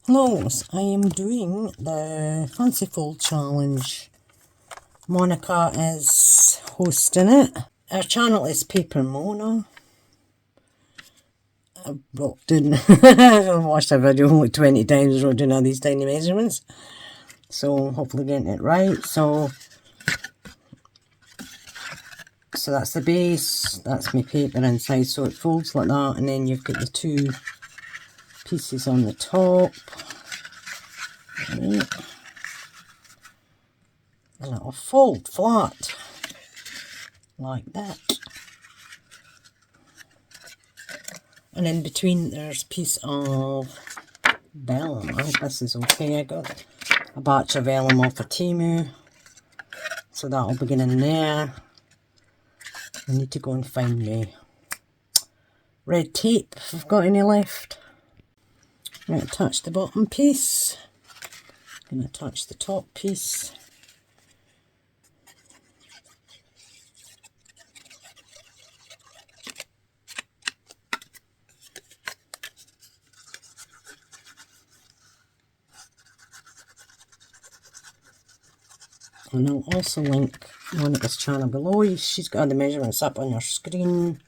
Hello, I am doing the Fancy Fold Challenge. Monika is hosting it. Our channel is paperMona. I I've watched a video like 20 times doing all these tiny measurements. So hopefully getting it right. So that's the base, that's my paper inside, so it folds like that, and then you've got the two pieces on the top. Right. And it'll fold flat like that. And in between there's a piece of vellum. I hope this is okay. I got a batch of vellum off of Temu, so that'll begin in there. I need to go and find me red tape if I've got any left. I'm going to attach the bottom piece. I'm going to attach the top piece. And I'll also link Monika's channel below. She's got the measurements up on her screen,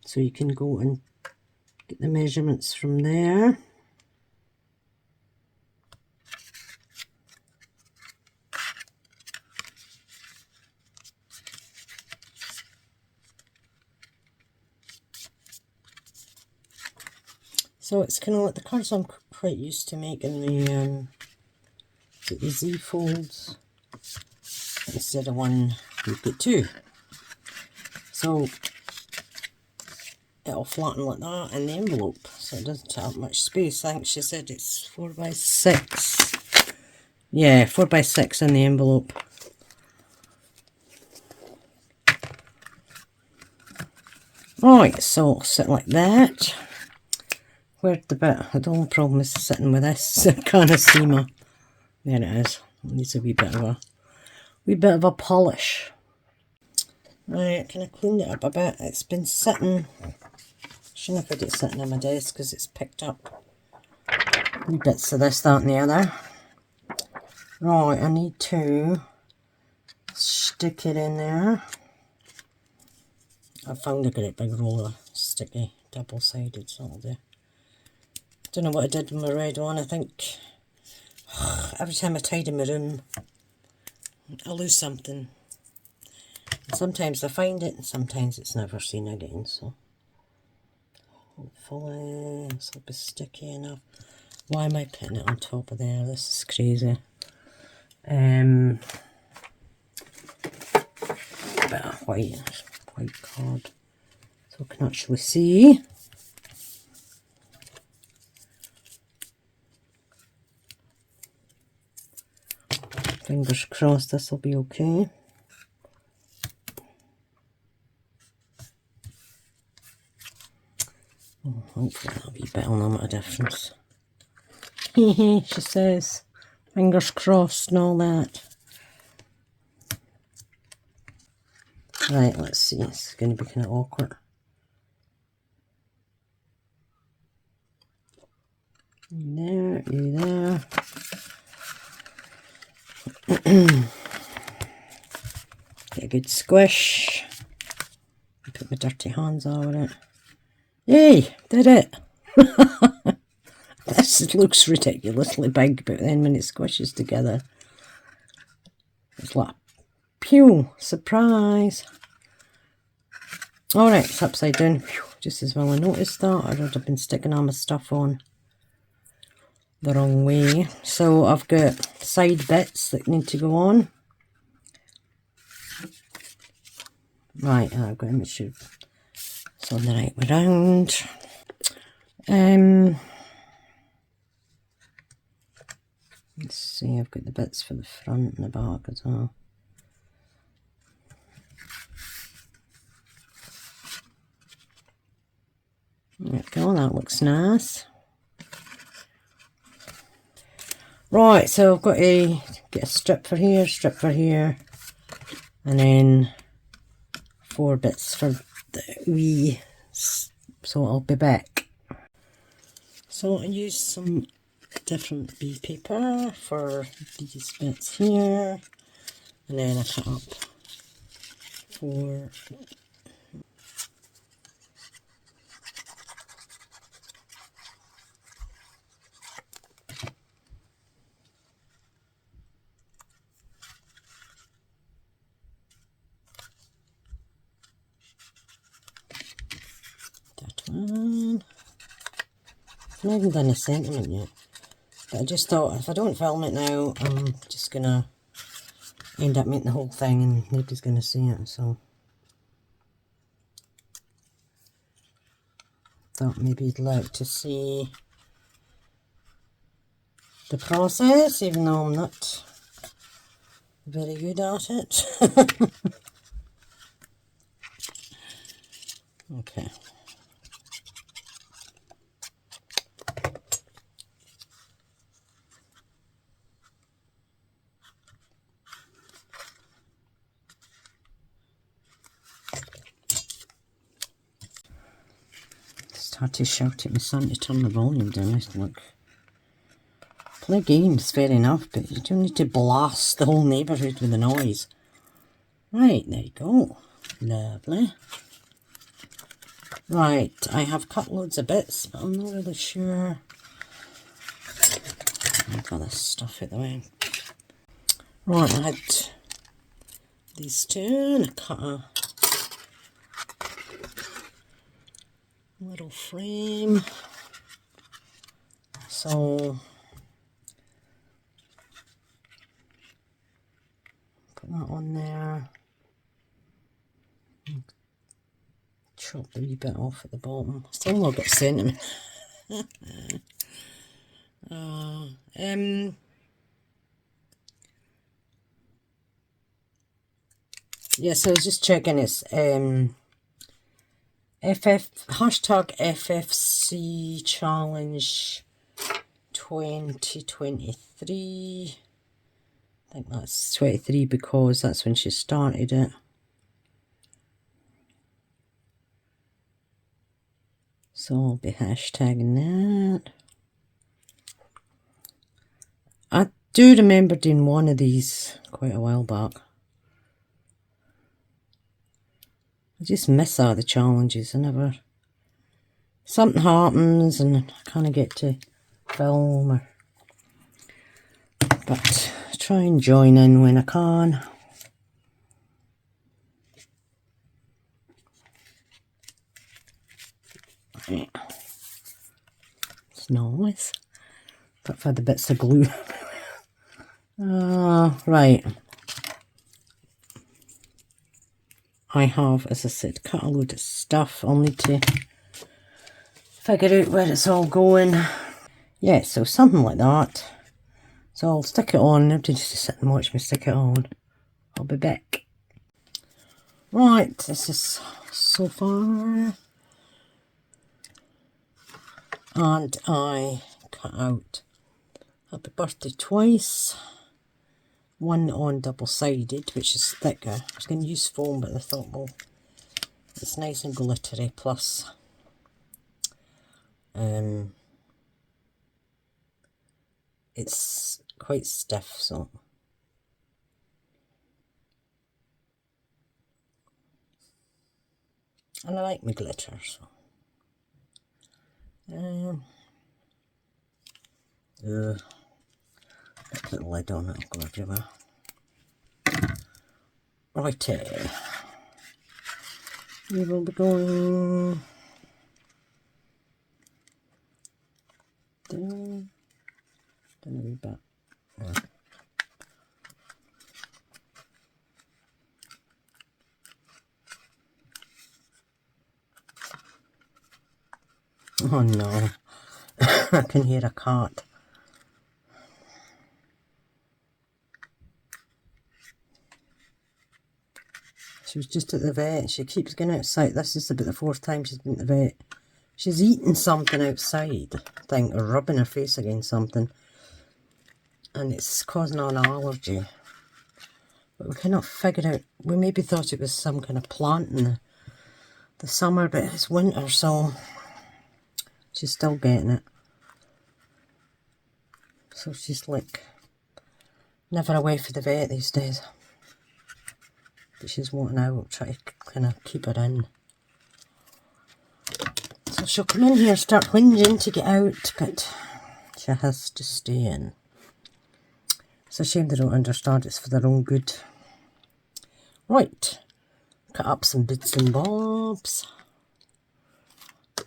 so you can go and get the measurements from there. So it's kind of like the cards I'm quite used to making, the Z folds. Instead of one, you've got two. So it'll flatten like that in the envelope, so it doesn't take up much space. I think she said it's 4x6. Yeah, 4x6 in the envelope. Right, so it'll sit like that. Where'd the bit? The only problem is sitting with this. I can't see my. There it is. It needs a wee bit of a polish. Right, kind of cleaned it up a bit. It's been sitting. Shouldn't have had it sitting on my desk because it's picked up wee bits of this, that, and the other. Right, I need to stick it in there. I found a great big roll of sticky double-sided, so that'll do. Don't know what I did with my red one. I think every time I tidy my room, I lose something. And sometimes I find it, and sometimes it's never seen again. So hopefully this will be sticky enough. Why am I putting it on top of there? This is crazy. A bit of white card, so I can actually see. Fingers crossed this will be okay. Oh, hopefully that'll be a bit on a difference. She says, fingers crossed and all that. Right, let's see, it's going to be kind of awkward. You there. Get a good squish. Put my dirty hands over it. Yay! Did it! This looks ridiculously big, but then when it squishes together, it's like, pew! Surprise! Alright, it's upside down. Phew, just as well I noticed that. I would have been sticking all my stuff on the wrong way. So I've got side bits that need to go on. Right, I've got to make sure it's on the right way round. Let's see, I've got the bits for the front and the back as well. There we go, that looks nice. Right, so I've got to get a strip for here, and then 4 bits for the wee, so I'll be back. So I used some different bee paper for these bits here, and then I cut up 4 that one. I've not even done a sentiment yet, but I just thought if I don't film it now, I'm just gonna end up making the whole thing and nobody's gonna see it, so thought maybe you'd like to see the process, even though I'm not very good at it. Okay. Had to shout at my son to turn the volume down. Look, play games, fair enough, but you don't need to blast the whole neighbourhood with the noise. Right, there you go. Lovely. Right, I have cut loads of bits, but I'm not really sure. I've got this stuff out the way. Right, I had these two, and I cut a little frame, so put that on there, chop the wee bit off at the bottom. Still not got sentiment. Yeah, so I was just checking, it's hashtag FFC Challenge 2023. I think that's 23 because that's when she started it. So I'll be hashtagging that. I do remember doing one of these quite a while back. I just miss all the challenges. I never... Something happens and I kind of get to film, or... But I try and join in when I can. Right. It's nice. But I've had the bits of glue. Right. I have, as I said, cut a load of stuff. I'll need to figure out where it's all going. Yeah, so something like that. So I'll stick it on. Nobody just to sit and watch me stick it on. I'll be back. Right, this is so far. And I cut out Happy Birthday twice. One on double-sided, which is thicker. I was going to use foam, but I thought, well, it's nice and glittery, plus it's quite stiff, so and I like my glitter, so put the lid on it, it'll go everywhere. Righty, we will be going down a wee bit. Yeah. Oh no, I can hear a cat. She was just at the vet. She keeps going outside. This is about the 4th time she's been at the vet. She's eating something outside, I think, or rubbing her face against something. And it's causing an allergy. But we cannot figure out. We maybe thought it was some kind of plant in the summer, but it's winter, so she's still getting it. So she's like never away for the vet these days. But she's wanting out, try to kind of keep her in. So she'll come in here, start whinging to get out, but she has to stay in. It's a shame they don't understand it's for their own good. Right, cut up some bits and bobs.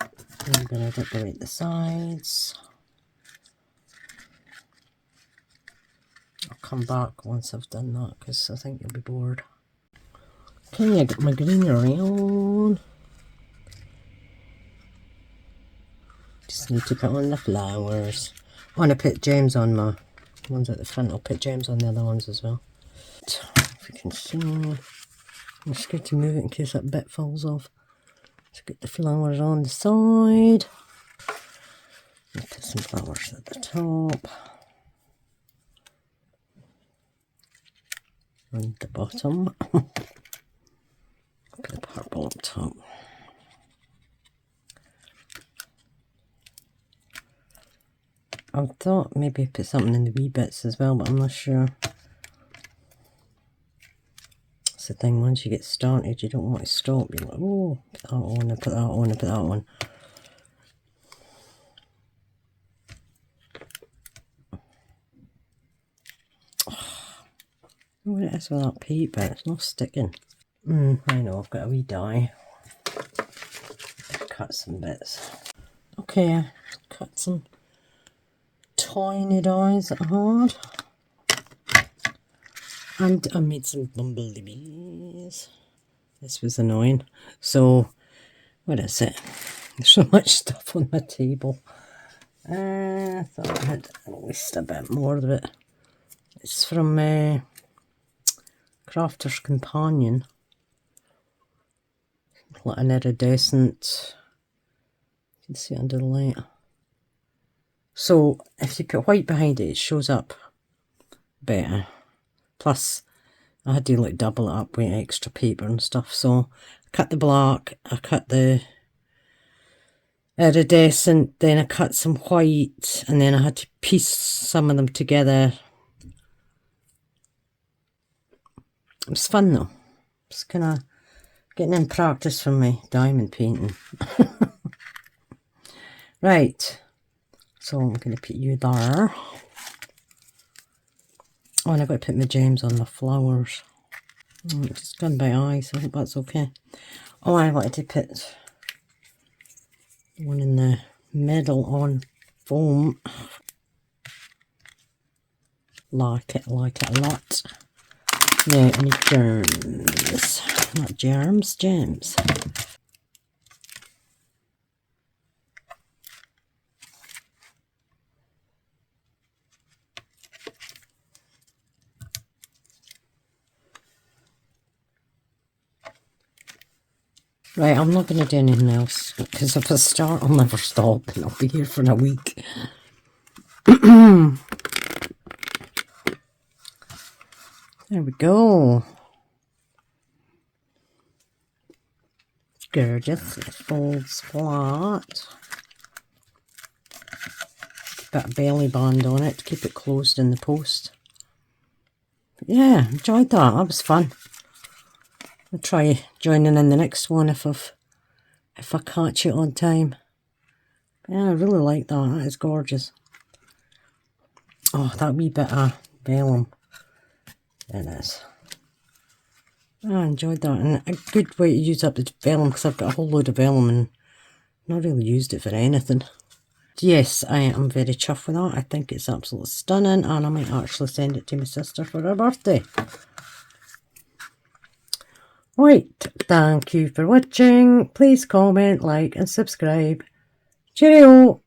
I'm going to decorate the sides. I'll come back once I've done that because I think you'll be bored. Okay, I got my greenery on. Just need to put on the flowers. I want to put gems on my ones at the front. I'll put gems on the other ones as well. If you can see, I'm scared to move it in case that bit falls off. Let's get the flowers on the side. I'll put some flowers at the top. And the bottom. Put the purple up top. I thought maybe put something in the wee bits as well, but I'm not sure. That's the thing, once you get started, you don't want to stop. You're like, oh, put that on, and put that on, and put that on. What it is with that paper, it's not sticking. I know, I've got a wee die. Cut some bits. Okay, I cut some tiny dies that I had. And I made some bumblebees. This was annoying. So, what is it? There's so much stuff on my table. I thought I had at least a bit more of it. It's from Crafter's Companion. Like an iridescent. You can see it under the light. So if you put white behind it, it shows up better. Plus, I had to like double it up with extra paper and stuff. So I cut the black, I cut the iridescent, then I cut some white, and then I had to piece some of them together. It was fun though. It's kind of getting in practice for my diamond painting. Right, so I'm going to put you there. Oh, and I've got to put my gems on the flowers. It's just gone by eye, so I hope that's okay. Oh, I wanted to put one in the middle on foam. Like it a lot. Now, I need germs. Not germs, gems. Right, I'm not going to do anything else, because if I start, I'll never stop, and I'll be here for a week. There we go. Gorgeous. It folds flat. Got a belly band on it to keep it closed in the post. But yeah, enjoyed that. That was fun. I'll try joining in the next one if I catch it on time. Yeah, I really like that. That is gorgeous. Oh, that wee bit of vellum. It is. I enjoyed that, and a good way to use up the vellum, because I've got a whole load of vellum and not really used it for anything. Yes, I am very chuffed with that. I think it's absolutely stunning, and I might actually send it to my sister for her birthday. Right, thank you for watching. Please comment, like and subscribe. Cheerio!